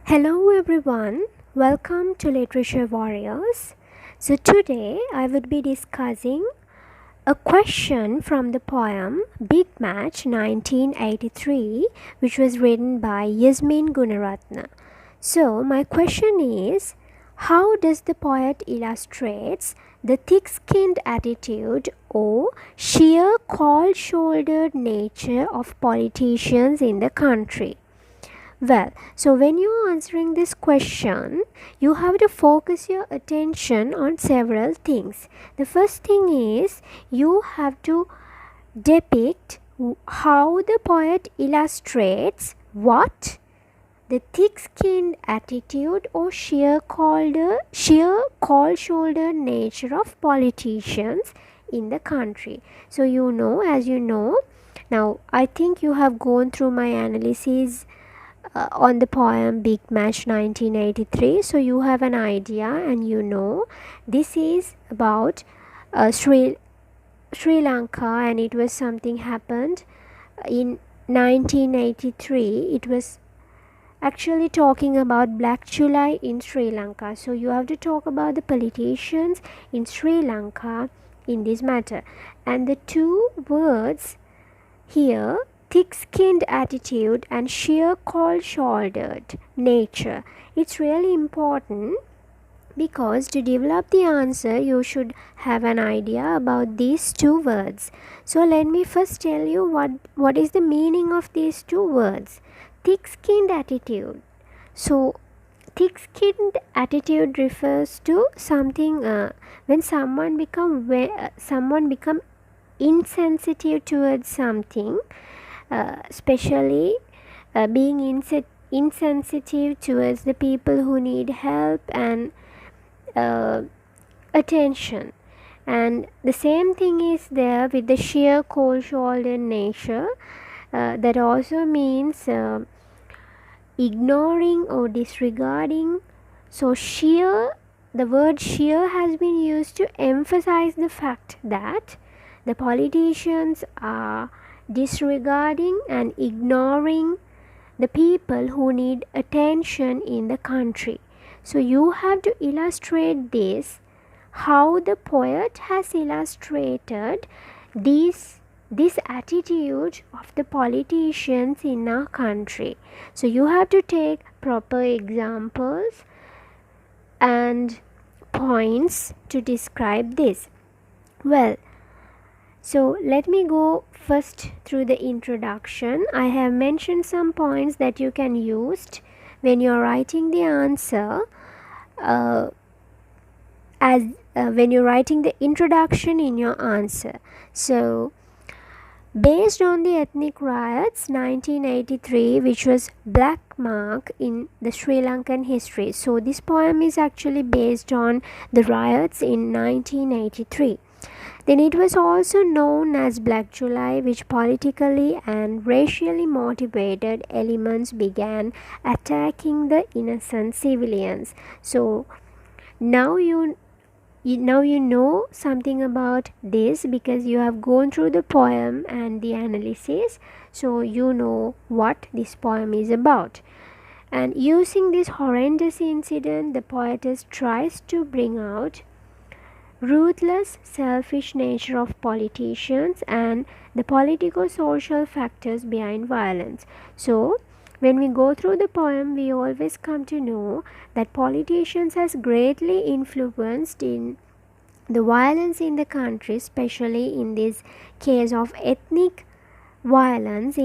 Hello everyone, welcome to Literature Warriors. So today I would be discussing a question from the poem Big Match 1983, which was written by Yasmine Goonerathne. So my question is, how does the poet illustrates the thick-skinned attitude or sheer cold-shouldered nature of politicians in the country? Well, so when you're answering this question, you have to focus your attention on several things. The first thing is you have to depict how the poet illustrates what the thick-skinned attitude or sheer cold-shouldered nature of politicians in the country. So as you know, now I think you have gone through my analysis on the poem Big Match 1983, so you have an idea and this is about Sri Lanka, and it was something happened in 1983. It was actually talking about Black July in Sri Lanka. So you have to talk about the politicians in Sri Lanka in this matter, and the two words here, thick-skinned attitude and sheer cold-shouldered nature. It's really important because to develop the answer, you should have an idea about these two words. So let me first tell you what is the meaning of these two words. Thick-skinned attitude. So thick-skinned attitude refers to something when someone become insensitive towards something, especially being insensitive towards the people who need help and attention. And the same thing is there with the sheer cold-shouldered nature. That also means ignoring or disregarding. So the word sheer has been used to emphasize the fact that the politicians are disregarding and ignoring the people who need attention in the country. So you have to illustrate this, how the poet has illustrated this attitude of the politicians in our country. So you have to take proper examples and points to describe this. Well, so let me go first through the introduction. I have mentioned some points that you can use when you're writing the answer when you're writing the introduction in your answer. So based on the ethnic riots 1983, which was black mark in the Sri Lankan history. So this poem is actually based on the riots in 1983. Then it was also known as Black July, which politically and racially motivated elements began attacking the innocent civilians. So now you know something about this because you have gone through the poem and the analysis, so you know what this poem is about. And using this horrendous incident, the poetess tries to bring out ruthless, selfish nature of politicians and the politico-social factors behind violence. So when we go through the poem, we always come to know that politicians has greatly influenced in the violence in the country, especially in this case of ethnic violence,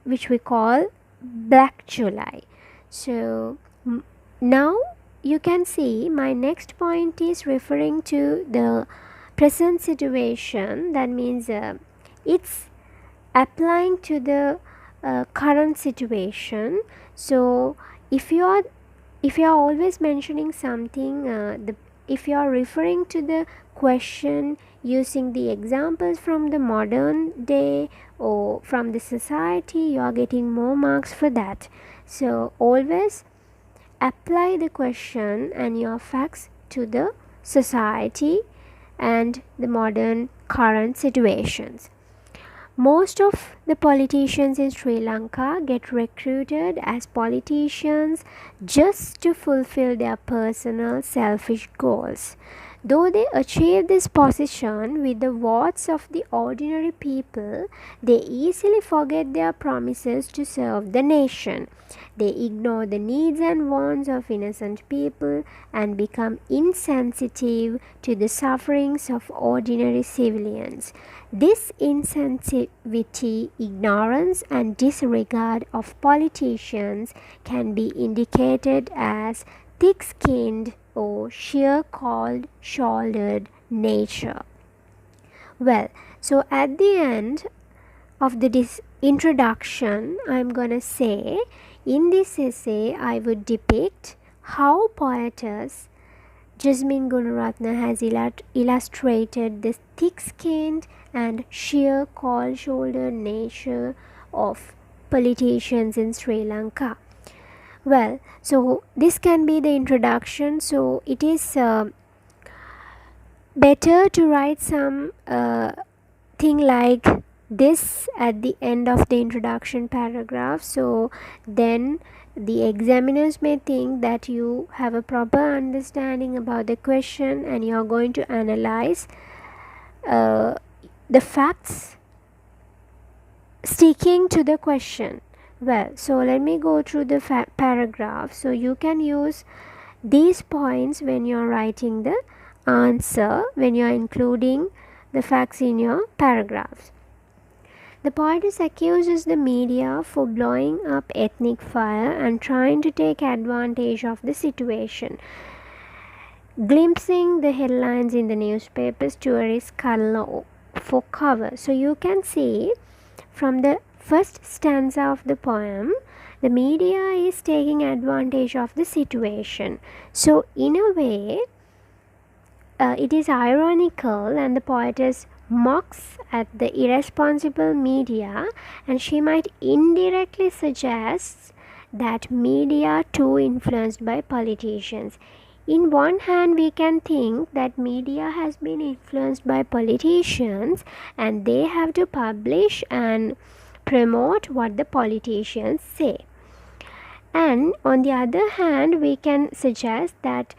which we call Black July. So now you can see my next point is referring to the present situation. That means it's applying to the current situation. So if you are always mentioning something, if you are referring to the question using the examples from the modern day or from the society, you are getting more marks for that. So always apply the question and your facts to the society and the modern current situations. Most of the politicians in Sri Lanka get recruited as politicians just to fulfill their personal selfish goals. Though they achieve this position with the votes of the ordinary people, they easily forget their promises to serve the nation. They ignore the needs and wants of innocent people and become insensitive to the sufferings of ordinary civilians. This insensitivity, ignorance, and disregard of politicians can be indicated as thick-skinned or sheer cold-shouldered nature. Well, so at the end of this introduction, I'm gonna say in this essay I would depict how poetess Yasmine Goonerathne has illustrated the thick-skinned and sheer cold-shouldered nature of politicians in Sri Lanka. Well, so this can be the introduction. So it is better to write some thing like this at the end of the introduction paragraph. So then the examiners may think that you have a proper understanding about the question and you are going to analyze the facts sticking to the question. Well, so let me go through the paragraph. So you can use these points when you are writing the answer, when you are including the facts in your paragraphs. The poetess accuses the media for blowing up ethnic fire and trying to take advantage of the situation. Glimpsing the headlines in the newspapers, tourists cuddle for cover. So you can see from the first stanza of the poem, the media is taking advantage of the situation. So in a way, it is ironical, and the poetess mocks at the irresponsible media, and she might indirectly suggest that media too influenced by politicians. In one hand, we can think that media has been influenced by politicians and they have to publish and promote what the politicians say. And on the other hand, we can suggest that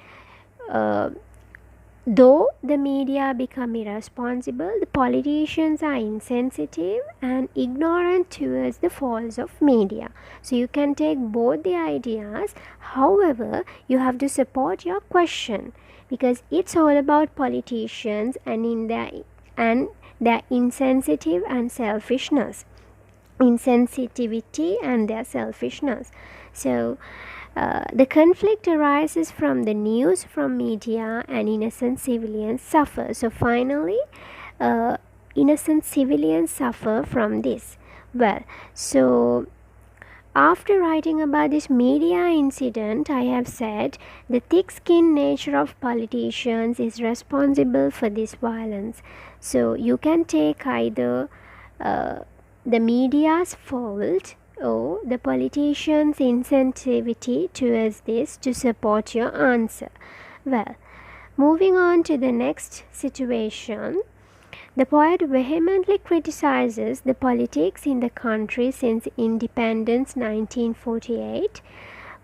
though the media become irresponsible, the politicians are insensitive and ignorant towards the faults of media. So you can take both the ideas. However, you have to support your question because it's all about politicians and their insensitive and selfishness. Insensitivity and their selfishness. So the conflict arises from the news from media and innocent civilians suffer. So finally, innocent civilians suffer from this. Well, so after writing about this media incident, I have said the thick-skinned nature of politicians is responsible for this violence. So you can take either the media's fault or the politician's insensitivity towards this to support your answer. Well, moving on to the next situation, the poet vehemently criticizes the politics in the country since independence 1948.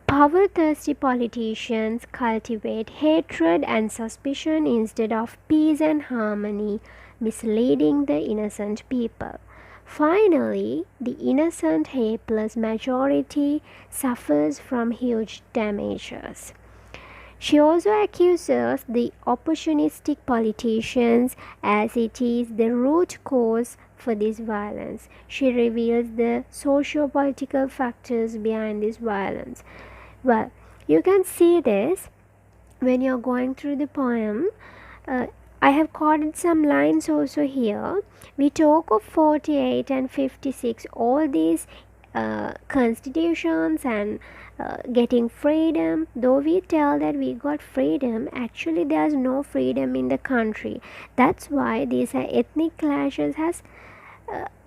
Power-thirsty politicians cultivate hatred and suspicion instead of peace and harmony, misleading the innocent people. Finally, the innocent helpless majority suffers from huge damages. She also accuses the opportunistic politicians as it is the root cause for this violence. She reveals the socio-political factors behind this violence. Well, you can see this when you're going through the poem. I have quoted some lines also here. We talk of 48 and 56, all these constitutions and getting freedom. Though we tell that we got freedom, actually there's no freedom in the country. That's why these ethnic clashes has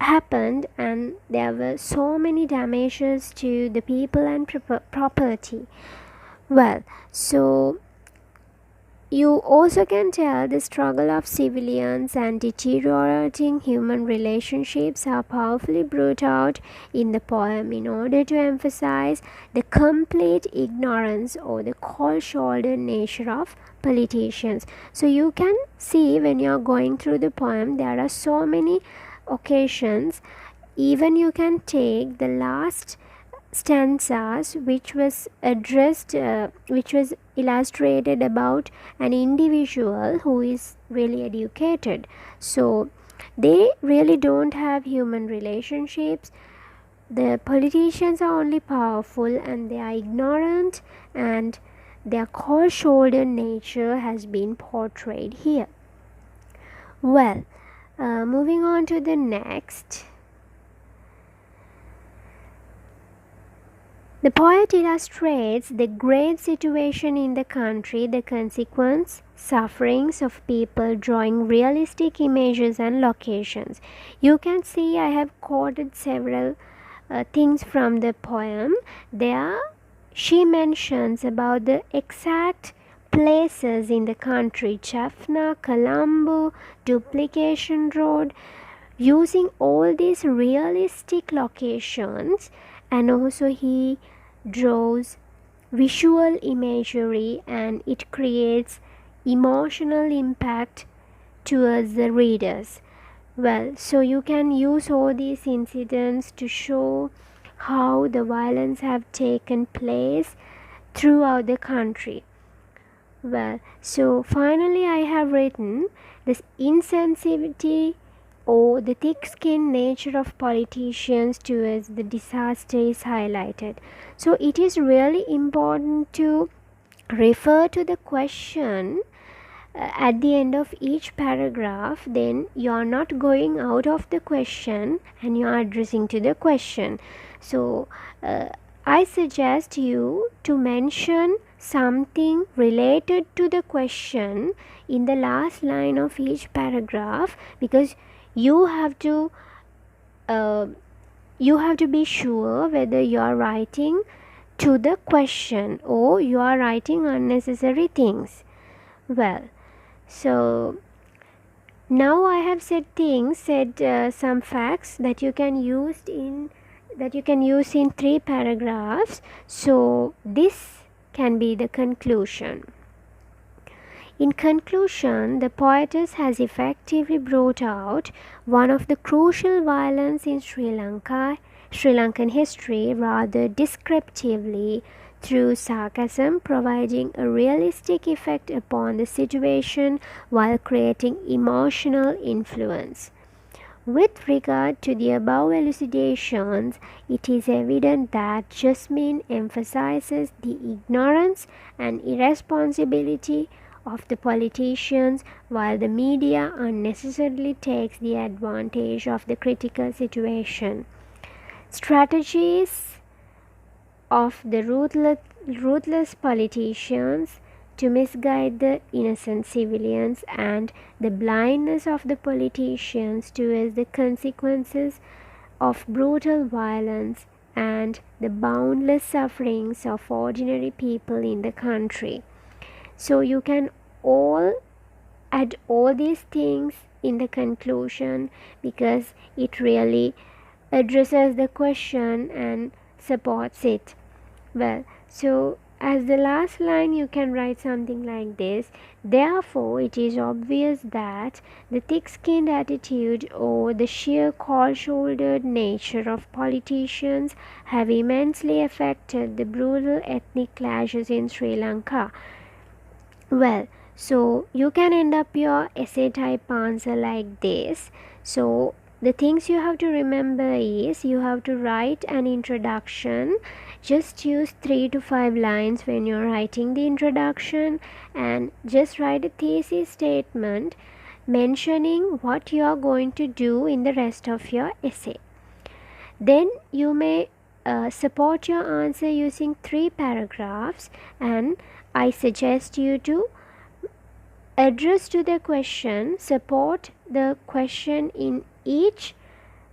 happened and there were so many damages to the people and property. Well, so You also can tell the struggle of civilians and deteriorating human relationships are powerfully brought out in the poem in order to emphasize the complete ignorance or the cold-shouldered nature of politicians. So you can see when you are going through the poem, there are so many occasions. Even you can take the last stanzas which was illustrated about an individual who is really educated. So they really don't have human relationships. The politicians are only powerful and they are ignorant, and their cold shouldered nature has been portrayed here. Well, moving on to the next. The poet illustrates the great situation in the country, the consequence, sufferings of people, drawing realistic images and locations. You can see I have quoted several things from the poem. There she mentions about the exact places in the country, Jaffna, Colombo, Duplication Road, using all these realistic locations, and also he draws visual imagery and it creates emotional impact towards the readers. Well, so you can use all these incidents to show how the violence have taken place throughout the country. Well, so finally I have written this insensitivity or the thick-skinned nature of politicians towards the disaster is highlighted. So it is really important to refer to the question at the end of each paragraph. Then you are not going out of the question and you are addressing to the question. So I suggest you to mention something related to the question in the last line of each paragraph, because you have to be sure whether you are writing to the question or you are writing unnecessary things. Well, so now I have said some facts that you can use in 3 paragraphs. So this can be the conclusion. In conclusion, the poetess has effectively brought out one of the crucial violence in Sri Lankan history rather descriptively through sarcasm, providing a realistic effect upon the situation while creating emotional influence. With regard to the above elucidations, it is evident that Yasmine emphasizes the ignorance and irresponsibility of the politicians, while the media unnecessarily takes the advantage of the critical situation. Strategies of the ruthless politicians to misguide the innocent civilians, and the blindness of the politicians towards the consequences of brutal violence and the boundless sufferings of ordinary people in the country. So you can all add all these things in the conclusion, because it really addresses the question and supports it. Well, so as the last line you can write something like this: therefore it is obvious that the thick-skinned attitude or the sheer cold-shouldered nature of politicians have immensely affected the brutal ethnic clashes in Sri Lanka. Well, so you can end up your essay type answer like this. So the things you have to remember is you have to write an introduction. Just use 3 to 5 lines when you're writing the introduction, and just write a thesis statement mentioning what you are going to do in the rest of your essay. Then you may support your answer using 3 paragraphs, and I suggest you to address to the question, support the question in each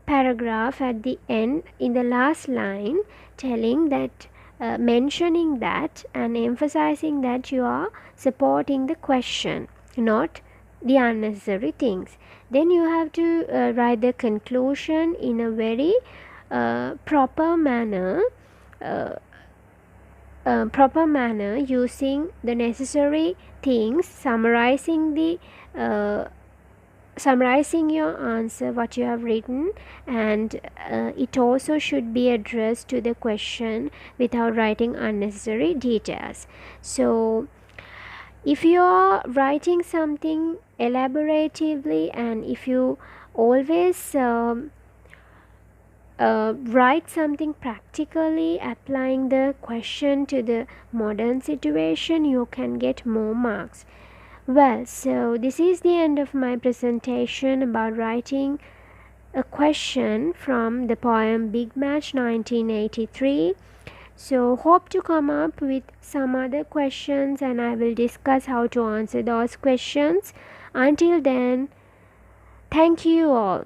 paragraph at the end in the last line, telling that mentioning that and emphasizing that you are supporting the question, not the unnecessary things. Then you have to write the conclusion in a very proper manner, using the necessary things, summarizing your answer, what you have written, and it also should be addressed to the question without writing unnecessary details. So if you are writing something elaboratively, and if you always write something practically, applying the question to the modern situation, you can get more marks. Well, so this is the end of my presentation about writing a question from the poem Big Match 1983. So hope to come up with some other questions, and I will discuss how to answer those questions. Until then, thank you all.